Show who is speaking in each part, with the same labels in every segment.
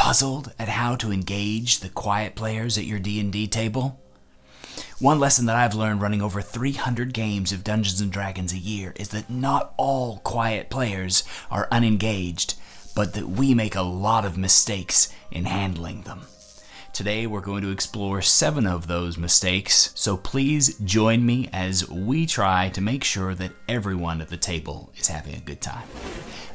Speaker 1: puzzled at how to engage the quiet players at your D&D table? One lesson that I've learned running over 300 games of Dungeons & Dragons a year is that not all quiet players are unengaged, but that we make a lot of mistakes in handling them. Today we're going to explore 7 of those mistakes, so please join me as we try to make sure that everyone at the table is having a good time.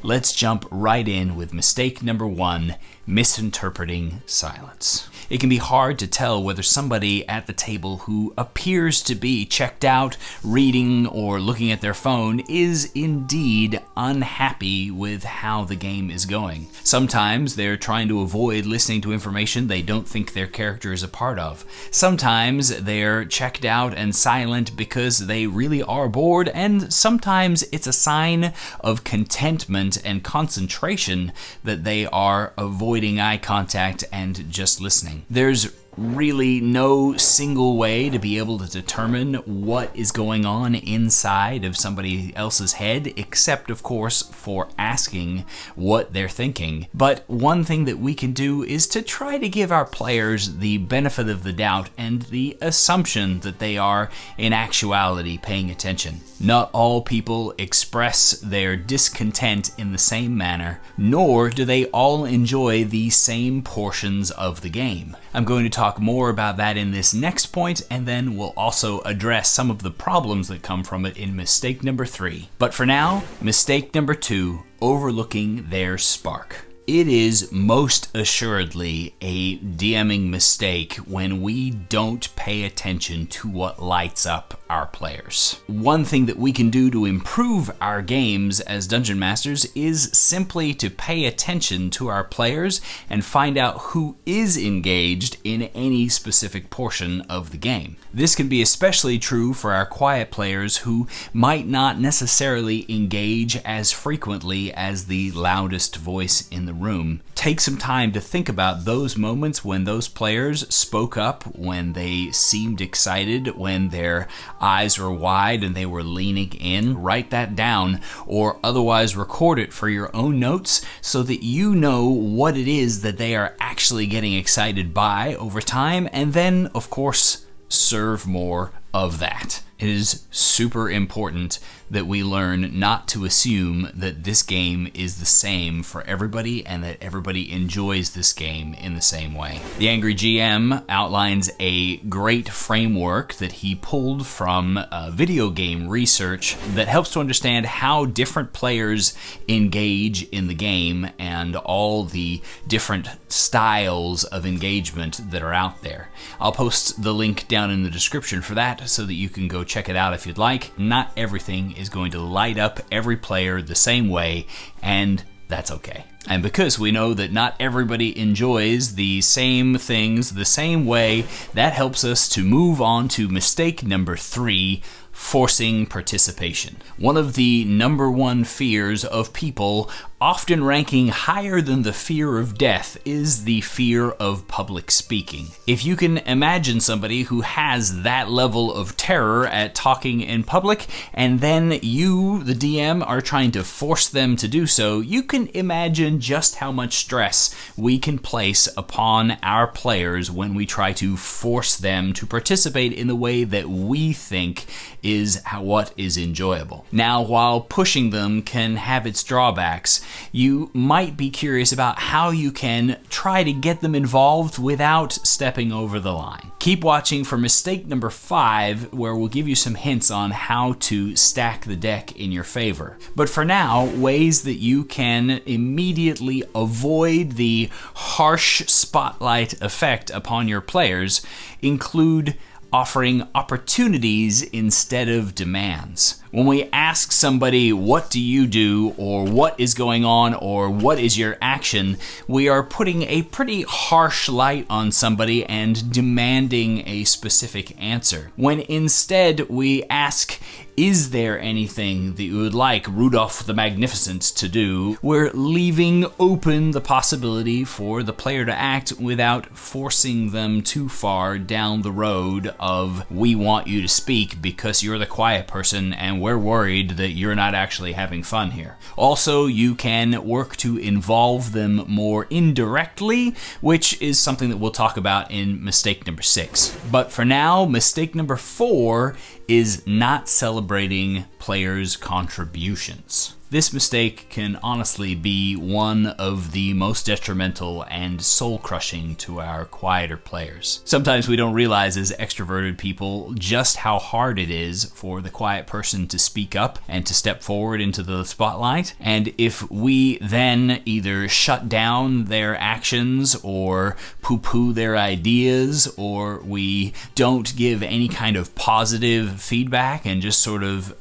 Speaker 1: Let's jump right in with mistake number 1, misinterpreting silence. It can be hard to tell whether somebody at the table who appears to be checked out, reading, or looking at their phone is indeed unhappy with how the game is going. Sometimes they're trying to avoid listening to information they don't think their character is a part of. Sometimes they're checked out and silent because they really are bored, and sometimes it's a sign of contentment and concentration that they are avoiding eye contact and just listening. There's really no single way to be able to determine what is going on inside of somebody else's head, except of course for asking what they're thinking. But one thing that we can do is to try to give our players the benefit of the doubt and the assumption that they are in actuality paying attention. Not all people express their discontent in the same manner, nor do they all enjoy the same portions of the game. I'm going to talk more about that in this next point, and then we'll also address some of the problems that come from it in mistake number 3. But for now, mistake number 2, overlooking their spark. It is most assuredly a DMing mistake when we don't pay attention to what lights up our players. One thing that we can do to improve our games as Dungeon Masters is simply to pay attention to our players and find out who is engaged in any specific portion of the game. This can be especially true for our quiet players who might not necessarily engage as frequently as the loudest voice in the room. Take some time to think about those moments when those players spoke up, when they seemed excited, when their eyes were wide and they were leaning in. Write that down or otherwise record it for your own notes so that you know what it is that they are actually getting excited by over time, and then, of course, serve more of that. It is super important that we learn not to assume that this game is the same for everybody and that everybody enjoys this game in the same way. The Angry GM outlines a great framework that he pulled from video game research that helps to understand how different players engage in the game and all the different styles of engagement that are out there. I'll post the link down in the description for that so that you can go check it out if you'd like. Not everything is going to light up every player the same way, and that's okay. And because we know that not everybody enjoys the same things the same way, that helps us to move on to mistake number 3, forcing participation. One of the number 1 fears of people, often ranking higher than the fear of death, is the fear of public speaking. If you can imagine somebody who has that level of terror at talking in public, and then you, the DM, are trying to force them to do so, you can imagine just how much stress we can place upon our players when we try to force them to participate in the way that we think is what is enjoyable. Now, while pushing them can have its drawbacks, you might be curious about how you can try to get them involved without stepping over the line. Keep watching for mistake number 5, where we'll give you some hints on how to stack the deck in your favor. But for now, ways that you can immediately avoid the harsh spotlight effect upon your players include offering opportunities instead of demands. When we ask somebody, what do you do, or what is going on, or what is your action, we are putting a pretty harsh light on somebody and demanding a specific answer. When instead we ask, is there anything that you would like Rudolph the Magnificent to do, we're leaving open the possibility for the player to act without forcing them too far down the road of, we want you to speak because you're the quiet person and we're worried that you're not actually having fun here. Also, you can work to involve them more indirectly, which is something that we'll talk about in mistake number 6. But for now, mistake number 4 is not celebrating players' contributions. This mistake can honestly be one of the most detrimental and soul-crushing to our quieter players. Sometimes we don't realize as extroverted people just how hard it is for the quiet person to speak up and to step forward into the spotlight. And if we then either shut down their actions or poo-poo their ideas, or we don't give any kind of positive feedback and just sort of,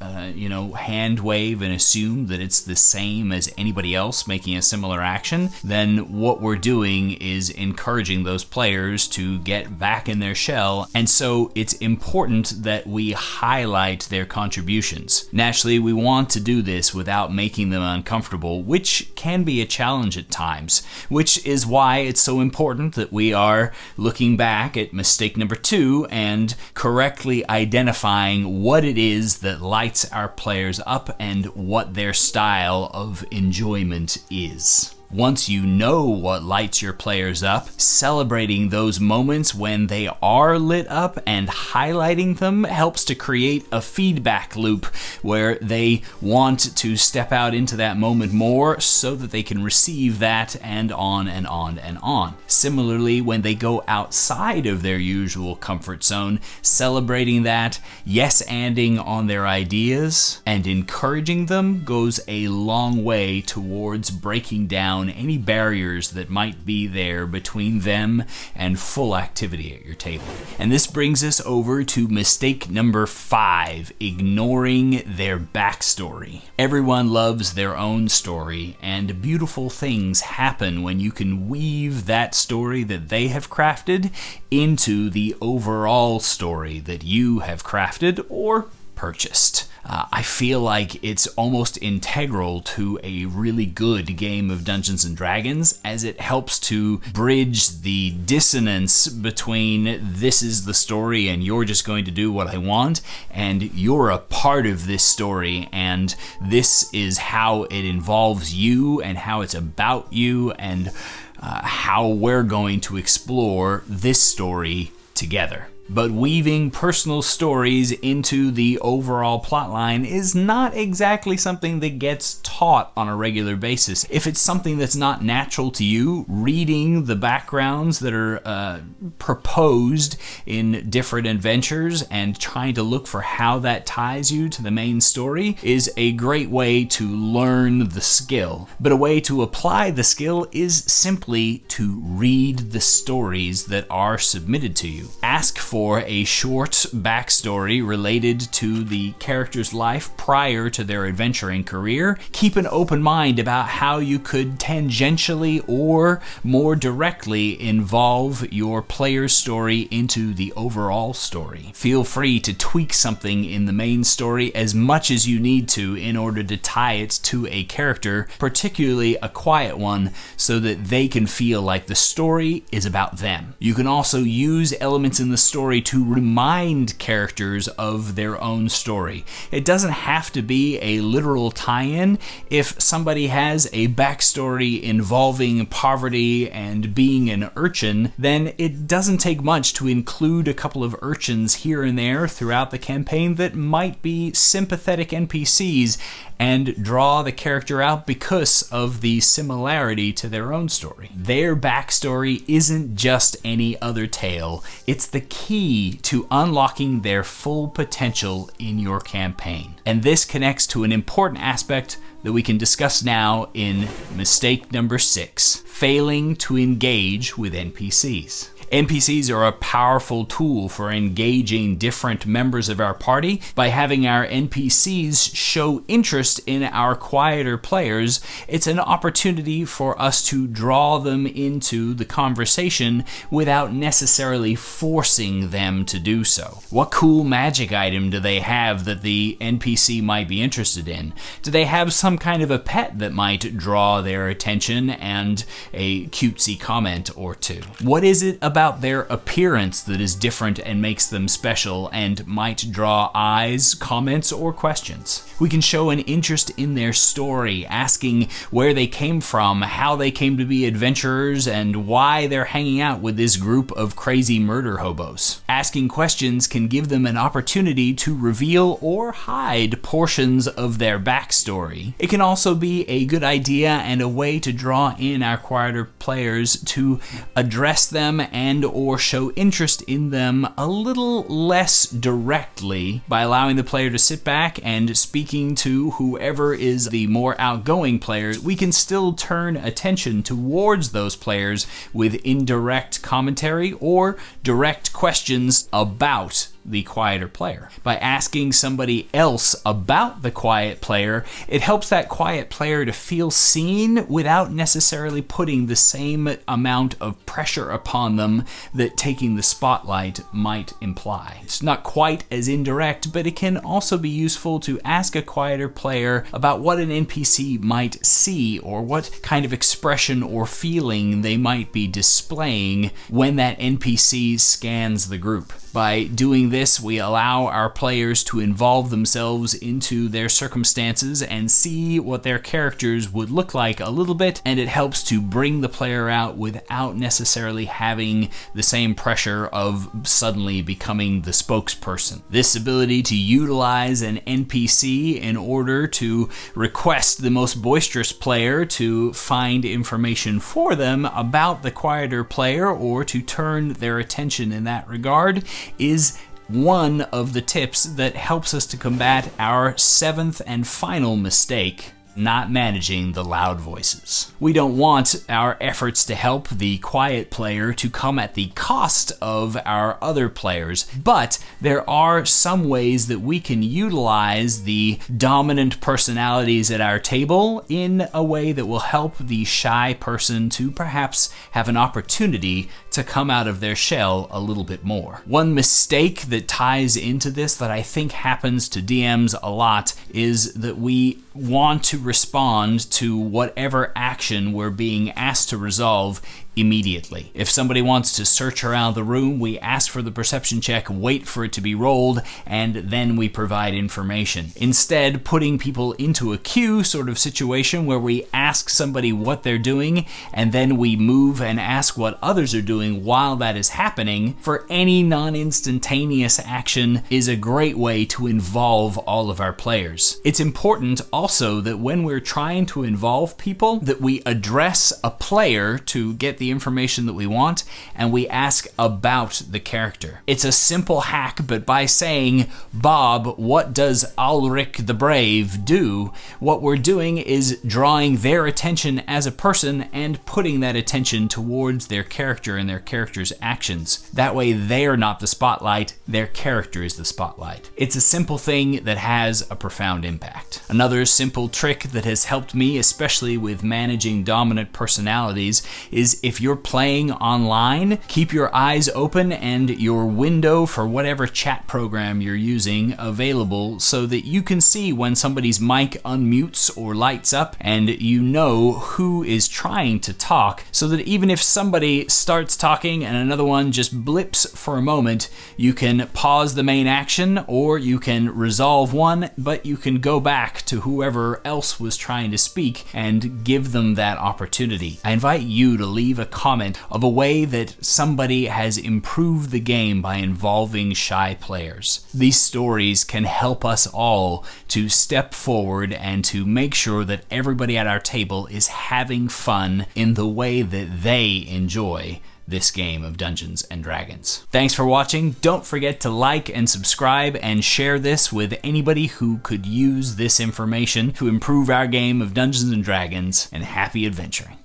Speaker 1: hand wave and assume that it's the same as anybody else making a similar action, then what we're doing is encouraging those players to get back in their shell. And so it's important that we highlight their contributions. Naturally, we want to do this without making them uncomfortable, which can be a challenge at times, which is why it's so important that we are looking back at mistake number 2 and correctly identifying what it is that lights our players up and what their style of enjoyment is. Once you know what lights your players up, celebrating those moments when they are lit up and highlighting them helps to create a feedback loop where they want to step out into that moment more so that they can receive that, and on and on and on. Similarly, when they go outside of their usual comfort zone, celebrating that, yes-anding on their ideas, and encouraging them goes a long way towards breaking down any barriers that might be there between them and full activity at your table. And this brings us over to mistake number 5, ignoring their backstory. Everyone loves their own story, and beautiful things happen when you can weave that story that they have crafted into the overall story that you have crafted or purchased. I feel like it's almost integral to a really good game of Dungeons & Dragons, as it helps to bridge the dissonance between this is the story and you're just going to do what I want, and you're a part of this story and this is how it involves you and how it's about you and how we're going to explore this story together. But weaving personal stories into the overall plotline is not exactly something that gets taught on a regular basis. If it's something that's not natural to you, reading the backgrounds that are proposed in different adventures and trying to look for how that ties you to the main story is a great way to learn the skill. But a way to apply the skill is simply to read the stories that are submitted to you. Ask for a short backstory related to the character's life prior to their adventuring career. Keep an open mind about how you could tangentially or more directly involve your player's story into the overall story. Feel free to tweak something in the main story as much as you need to in order to tie it to a character, particularly a quiet one, so that they can feel like the story is about them. You can also use elements in the story to remind characters of their own story. It doesn't have to be a literal tie-in. If somebody has a backstory involving poverty and being an urchin, then it doesn't take much to include a couple of urchins here and there throughout the campaign that might be sympathetic NPCs and draw the character out because of the similarity to their own story. Their backstory isn't just any other tale. It's the key to unlocking their full potential in your campaign. And this connects to an important aspect that we can discuss now in mistake number 6, failing to engage with NPCs. NPCs are a powerful tool for engaging different members of our party. By having our NPCs show interest in our quieter players, it's an opportunity for us to draw them into the conversation without necessarily forcing them to do so. What cool magic item do they have that the NPC might be interested in? Do they have some kind of a pet that might draw their attention and a cutesy comment or two? What is it about about their appearance that is different and makes them special and might draw eyes, comments, or questions. We can show an interest in their story, asking where they came from, how they came to be adventurers, and why they're hanging out with this group of crazy murder hobos. Asking questions can give them an opportunity to reveal or hide portions of their backstory. It can also be a good idea and a way to draw in our quieter players to address them and or show interest in them a little less directly by allowing the player to sit back and speaking to whoever is the more outgoing player. We can still turn attention towards those players with indirect commentary or direct questions about the quieter player. By asking somebody else about the quiet player, it helps that quiet player to feel seen without necessarily putting the same amount of pressure upon them that taking the spotlight might imply. It's not quite as indirect, but it can also be useful to ask a quieter player about what an NPC might see or what kind of expression or feeling they might be displaying when that NPC scans the group. By doing this, we allow our players to involve themselves into their circumstances and see what their characters would look like a little bit, and it helps to bring the player out without necessarily having the same pressure of suddenly becoming the spokesperson. This ability to utilize an NPC in order to request the most boisterous player to find information for them about the quieter player or to turn their attention in that regard is one of the tips that helps us to combat our seventh and final mistake: not managing the loud voices. We don't want our efforts to help the quiet player to come at the cost of our other players, but there are some ways that we can utilize the dominant personalities at our table in a way that will help the shy person to perhaps have an opportunity to come out of their shell a little bit more. One mistake that ties into this that I think happens to DMs a lot is that we want to respond to whatever action we're being asked to resolve immediately. If somebody wants to search around the room, we ask for the perception check, wait for it to be rolled, and then we provide information. Instead, putting people into a queue sort of situation where we ask somebody what they're doing, and then we move and ask what others are doing while that is happening for any non-instantaneous action is a great way to involve all of our players. It's important also that when we're trying to involve people, that we address a player to get the information that we want, and we ask about the character. It's a simple hack, but by saying, "Bob, what does Ulrich the Brave do?" what we're doing is drawing their attention as a person and putting that attention towards their character and their character's actions. That way they're not the spotlight, their character is the spotlight. It's a simple thing that has a profound impact. Another simple trick that has helped me, especially with managing dominant personalities, is if you're playing online, keep your eyes open and your window for whatever chat program you're using available so that you can see when somebody's mic unmutes or lights up and you know who is trying to talk, so that even if somebody starts talking and another one just blips for a moment, you can pause the main action or you can resolve one, but you can go back to whoever else was trying to speak and give them that opportunity. I invite you to leave a comment of a way that somebody has improved the game by involving shy players. These stories can help us all to step forward and to make sure that everybody at our table is having fun in the way that they enjoy this game of Dungeons and Dragons. Thanks for watching. Don't forget to like and subscribe and share this with anybody who could use this information to improve our game of Dungeons and Dragons, and happy adventuring.